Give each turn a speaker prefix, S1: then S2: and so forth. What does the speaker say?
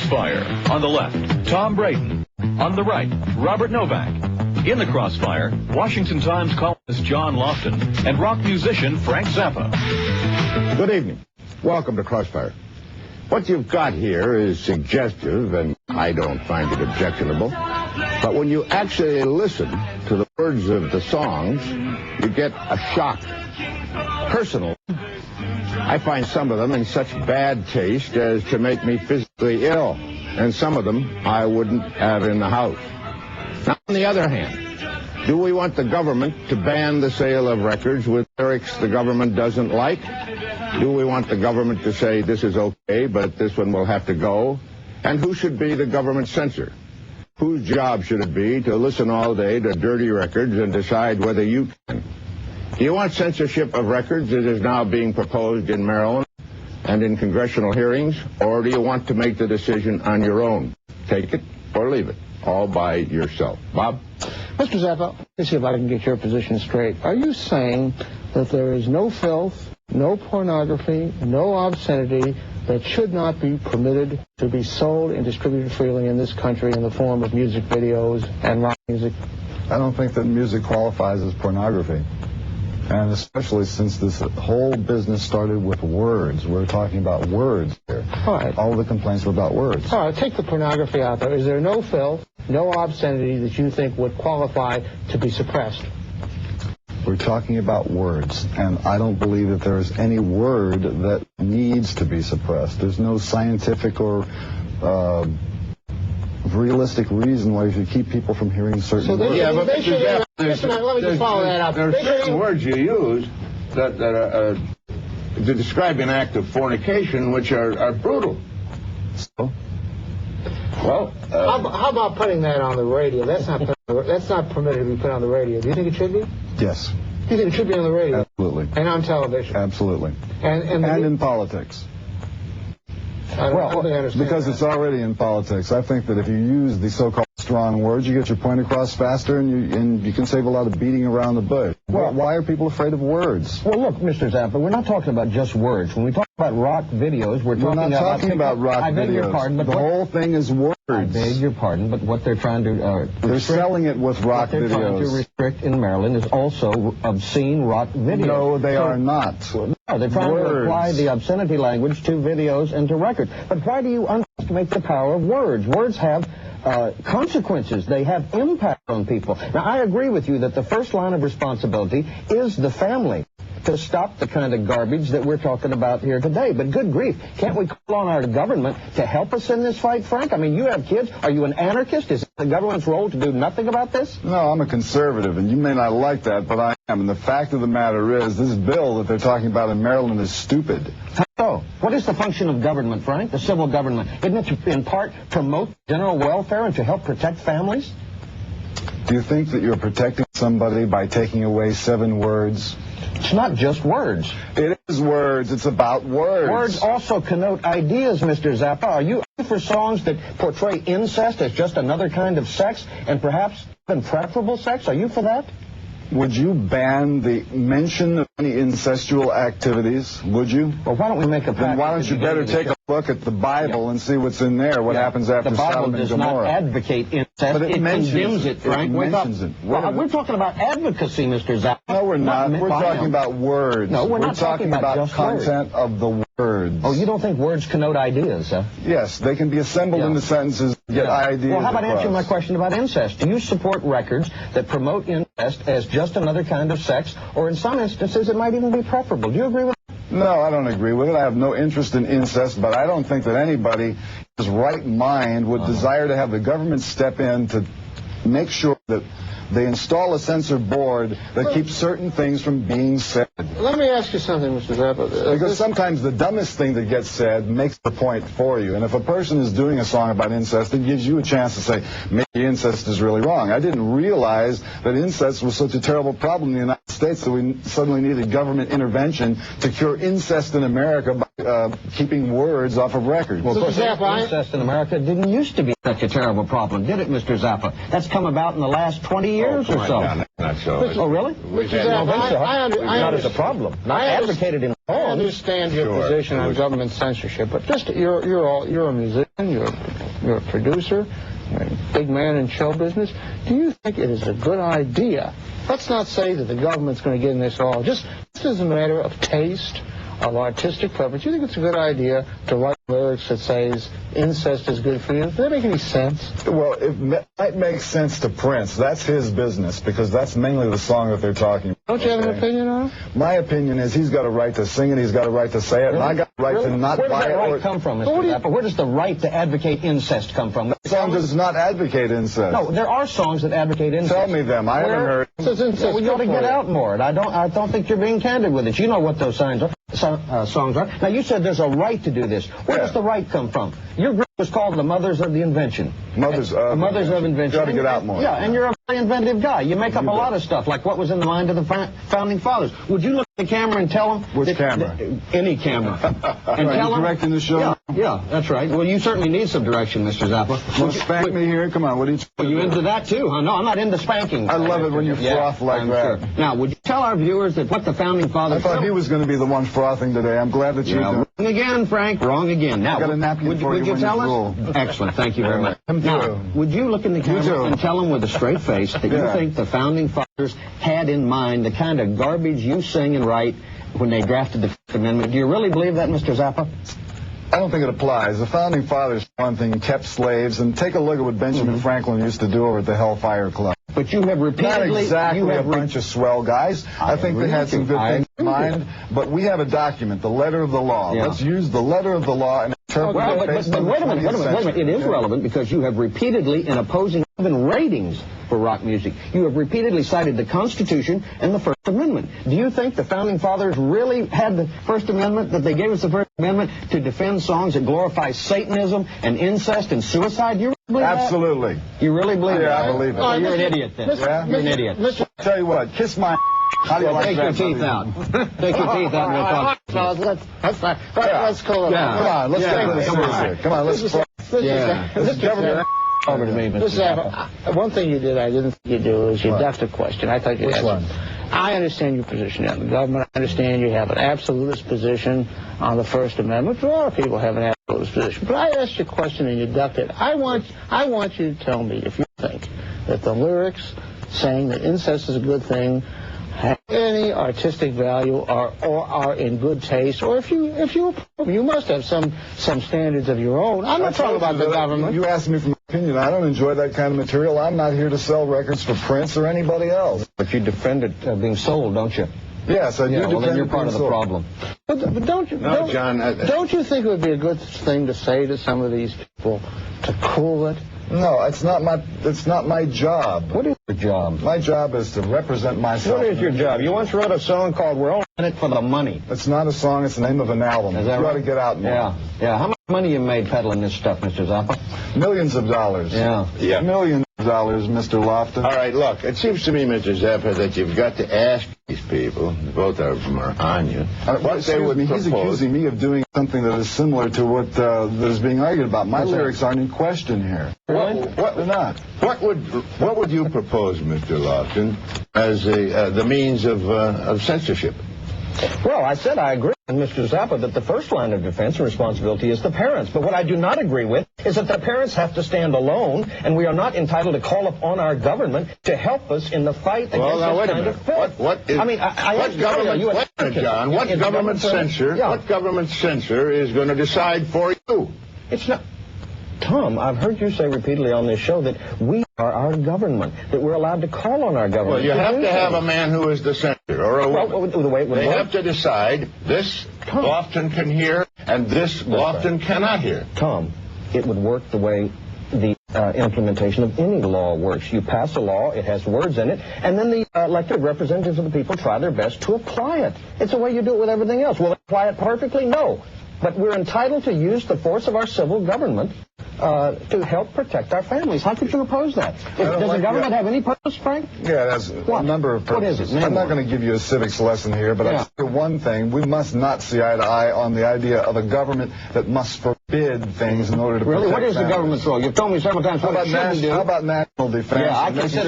S1: Crossfire. On the left, Tom Braden. On the right, Robert Novak. In the Crossfire, Washington Times columnist John Lofton and rock musician Frank Zappa.
S2: Good evening. Welcome to Crossfire. What you've got here is suggestive, and I don't find it objectionable. But when you actually listen to the words of the songs, you get a shock. Personally, I find some of them in such bad taste as to make me physically ill, and some of them I wouldn't have in the house. Now, on the other hand, do we want the government to ban the sale of records with lyrics the government doesn't like? Do we want the government to say this is okay, but this one will have to go? And who should be the government censor? Whose job should it be to listen all day to dirty records and decide whether you can? Do you want censorship of records as is now being proposed in Maryland and in congressional hearings, or do you want to make the decision on your own? Take it or leave it, all by yourself. Bob?
S3: Mr. Zappa, let's see if I can get your position straight. Are you saying that there is no filth, no pornography, no obscenity that should not be permitted to be sold and distributed freely in this country in the form of music videos and rock music?
S4: I don't think that music qualifies as pornography. And especially since this whole business started with words. We're talking about words here.
S3: All right.
S4: All the complaints were about words.
S3: All right, take the pornography out there. Is there no filth, no obscenity that you think would qualify to be suppressed?
S4: We're talking about words, and I don't believe that there is any word that needs to be suppressed. There's no scientific or realistic reason why you should keep people from hearing certain words.
S2: Yeah, but
S3: let me just follow that up.
S2: There are certain words you use that are to describe an act of fornication which are brutal.
S4: So?
S2: Well,
S3: how about putting that on the radio? That's not permitted to be put on the radio. Do you think it should be?
S4: Yes.
S3: You think it should be on the radio?
S4: Absolutely.
S3: And on television?
S4: Absolutely.
S3: And
S4: in politics.
S3: I don't understand
S4: because
S3: that.
S4: it's already in politics. I think that if you use the so-called strong words, you get your point across faster, and you can save a lot of beating around the bush. Well, why are people afraid of words?
S5: Well, look, Mr. Zappa, we're not talking about just words. When we talk about rock videos, we're
S4: not talking about rock videos.
S5: I beg your pardon, but
S4: the whole thing is words.
S5: I beg your pardon, but what they're trying to
S4: they're selling it with rock videos.
S5: What they're trying to restrict in Maryland is also obscene rock videos.
S4: No, they are not.
S5: No, they're trying to apply the obscenity language to videos and to records. But why do you underestimate the power of words? Words have consequences. They have impact on people. Now, I agree with you that the first line of responsibility is the family to stop the kind of garbage that we're talking about here today. But good grief, can't we call on our government to help us in this fight, Frank? I mean, you have kids. Are you an anarchist? Is it the government's role to do nothing about this?
S4: No, I'm a conservative, and you may not like that, but I am. And the fact of the matter is, this bill that they're talking about in Maryland is stupid.
S5: So, what is the function of government, Frank? The civil government. Isn't it to, in part, promote general welfare and to help protect families?
S4: Do you think that you're protecting somebody by taking away 7 words?
S5: It's not just words.
S4: It is words. It's about words.
S5: Words also connote ideas, Mr. Zappa. Are you for songs that portray incest as just another kind of sex and perhaps even preferable sex? Are you for that?
S4: Would you ban the mention of any incestual activities? Would you?
S5: Well, why don't we make a pact?
S4: Then why don't you better take a look at the Bible and see what's in there, what happens after Sodom and Gomorrah.
S5: The Bible does not advocate incest.
S4: But it
S5: condemns it, Frank. We're talking about advocacy, Mr. Zappa.
S4: No, we're not. We're talking about words.
S5: No, we're not
S4: talking about
S5: just
S4: content of the words.
S5: Oh, you don't think words connote ideas, huh?
S4: Yes, they can be assembled into sentences to get ideas.
S5: Well, how about
S4: across.
S5: answering my question about incest? Do you support records that promote incest as just another kind of sex, or in some instances it might even be preferable? Do you agree with that?
S4: No, I don't agree with it. I have no interest in incest, but I don't think that anybody in his right mind would desire to have the government step in to make sure that they install a censor board that keeps certain things from being said.
S3: Let me ask you something, Mr. Zappa.
S4: Because sometimes the dumbest thing that gets said makes the point for you. And if a person is doing a song about incest, it gives you a chance to say, maybe incest is really wrong. I didn't realize that incest was such a terrible problem in the United States that we suddenly needed government intervention to cure incest in America by keeping words off of records.
S5: Well, of course, incest in America didn't used to be such a terrible problem, did it, Mr. Zappa? That's come about in the last 20 years. years or so.
S2: No, not so.
S5: Oh, really?
S2: We've had-
S5: Not as a problem. Not advocated in
S3: I
S5: law.
S3: understand your
S2: Sure.
S3: position on government censorship, but just you're a musician, you're a producer, you're a big man in show business. Do you think it is a good idea? Let's not say that the government's going to get in this all. Just as a matter of taste, of artistic preference. Do you think it's a good idea to write lyrics that says incest is good for you? Does that make any sense?
S4: Well, it might make sense to Prince. That's his business, because that's mainly the song that they're talking about.
S3: Don't you have an opinion on it?
S4: My opinion is he's got a right to sing it, he's got a right to say it, and I got a right to not
S5: Where does
S4: buy
S5: that
S4: it.
S5: right come from, Mr. Zappa? Where does the right to advocate incest come from?
S4: The song does not advocate incest.
S5: No, there are songs that advocate incest.
S4: Tell me them. I haven't heard.
S3: Says incest
S5: We got to
S3: good
S5: get
S3: for you.
S5: out more. And I don't think you're being candid with it. You know what those songs are. Now, you said there's a right to do this. Where does the right come from? Your group was called the Mothers of the Invention.
S4: Mothers of
S5: Invention.
S4: You got to get out more.
S5: Yeah, and you're a very inventive guy. You make up a lot of stuff, like what was in the mind of the founding fathers. Would you look at the camera and tell them?
S4: Which camera?
S5: Any camera. And tell them.
S4: Directing the show?
S5: Yeah, that's right. Well, you certainly need some direction, Mr. Zappa.
S4: Want to spank me here? Come on, what are you...
S5: Are you into that, too? Huh? No, I'm not into spanking.
S4: I love it when you froth like
S5: I'm
S4: that.
S5: Sure. Now, would you tell our viewers that what the founding fathers...
S4: I thought he was going to be the one frothing today. I'm glad that you're doing it.
S5: Wrong again, Frank. Wrong again. Now,
S4: I got a napkin for you
S5: would you
S4: when
S5: tell
S4: you
S5: us?
S4: roll.
S5: Excellent. Thank you very much.
S4: Too.
S5: Now, would you look in the camera
S4: too.
S5: and tell them with a straight face that you think the founding fathers had in mind the kind of garbage you sing and write when they drafted the Fifth Amendment? Do you really believe that, Mr. Zappa?
S4: I don't think it applies. The founding fathers, for one thing, kept slaves, and take a look at what Benjamin Franklin used to do over at the Hellfire Club.
S5: But you have repeatedly...
S4: Not exactly a bunch of swell guys. I think they had some good things in mind, but we have a document, the letter of the law.
S5: Yeah.
S4: Let's use the letter of the law and interpret
S5: Well,
S4: it based
S5: but
S4: on the
S5: wait a minute.
S4: 20th century.
S5: It is relevant because you have repeatedly, in opposing even ratings for rock music, you have repeatedly cited the Constitution and the First Amendment. Do you think the founding fathers really had the First Amendment, that they gave us the First Amendment to defend songs that glorify Satanism and incest and suicide? You really believe that?
S4: Absolutely.
S5: You really believe that?
S4: I believe it.
S5: Well, you're an idiot then.
S4: Yeah?
S5: You're an idiot.
S4: I'll tell you what, kiss my... How do you like
S5: Take your
S4: that,
S5: teeth
S4: buddy?
S5: out. Take your teeth out and we'll talk.
S3: Let's cool it.
S4: Come on, let's take this seriously. Come on, let's... This is government...
S5: Over to me, Mr. Zappa.
S3: One thing you did I didn't think you do is you ducked a question. I thought you
S4: Which one?
S3: I understand your position on the government. I understand you have an absolutist position on the First Amendment. A lot of people have an absolutist position. But I asked you a question and you ducked it. I want you to tell me if you think that the lyrics saying that incest is a good thing have any artistic value or are in good taste, or if you must have some standards of your own. I'm not talking about the government.
S4: You asked me for my opinion. I don't enjoy that kind of material. I'm not here to sell records for Prince or anybody else.
S5: But you defend it being sold, don't you?
S4: Yes, I do.
S5: Well, then
S4: defend
S5: you're
S4: it
S5: part of
S4: being
S5: the
S4: sold.
S5: problem.
S3: But don't you?
S2: No, John.
S3: Don't you think it would be a good thing to say to some of these people to cool it?
S4: No, it's not my job.
S5: What is your job?
S4: My job is to represent myself.
S5: What is your job? You once wrote a song called "We're All in It for the Money."
S4: It's not a song, it's the name of an album.
S5: Is that
S4: You
S5: right?
S4: ought to get out more.
S5: Yeah. How much money you made peddling this stuff, Mr. Zappa?
S4: Millions of dollars.
S5: Yeah.
S4: Millions of dollars, Mr. Lofton.
S2: All right, look, it seems to me, Mr. Zappa, that you've got to ask these people, both of them are on you, what they would
S4: He's
S2: propose.
S4: accusing me of doing something that is similar to what that is being argued about. My lyrics aren't in question here.
S2: What
S4: They're not.
S2: What would you propose, Mr. Lofton, as the means of censorship?
S5: Well, I said I agree with Mr. Zappa that the first line of defense and responsibility is the parents. But what I do not agree with is that the parents have to stand alone, and we are not entitled to call upon our government to help us in the fight against this kind of filth.
S2: What government censor is going to decide for you?
S5: It's not... Tom, I've heard you say repeatedly on this show that we are our government, that we're allowed to call on our government.
S2: Well, you have to have a man who is the censor, or a woman.
S5: Well, the way it would
S2: They
S5: work.
S2: have to decide this Lofton can hear and this Lofton cannot hear.
S5: Tom, it would work the way the implementation of any law works. You pass a law, it has words in it, and then the elected representatives of the people try their best to apply it. It's the way you do it with everything else. Will they apply it perfectly? No. But we're entitled to use the force of our civil government to help protect our families. How could you oppose that? Does the government have any purpose, Frank?
S4: Yeah, it has a number of purposes.
S5: What is it?
S4: I'm not going to give you a civics lesson here, but I'll say one thing. We must not see eye to eye on the idea of a government that must forbid things in order to protect
S5: Really? What is the
S4: families.
S5: government's role? You've told me several times what it shouldn't do.
S4: How about national defense?
S5: Yeah, I consider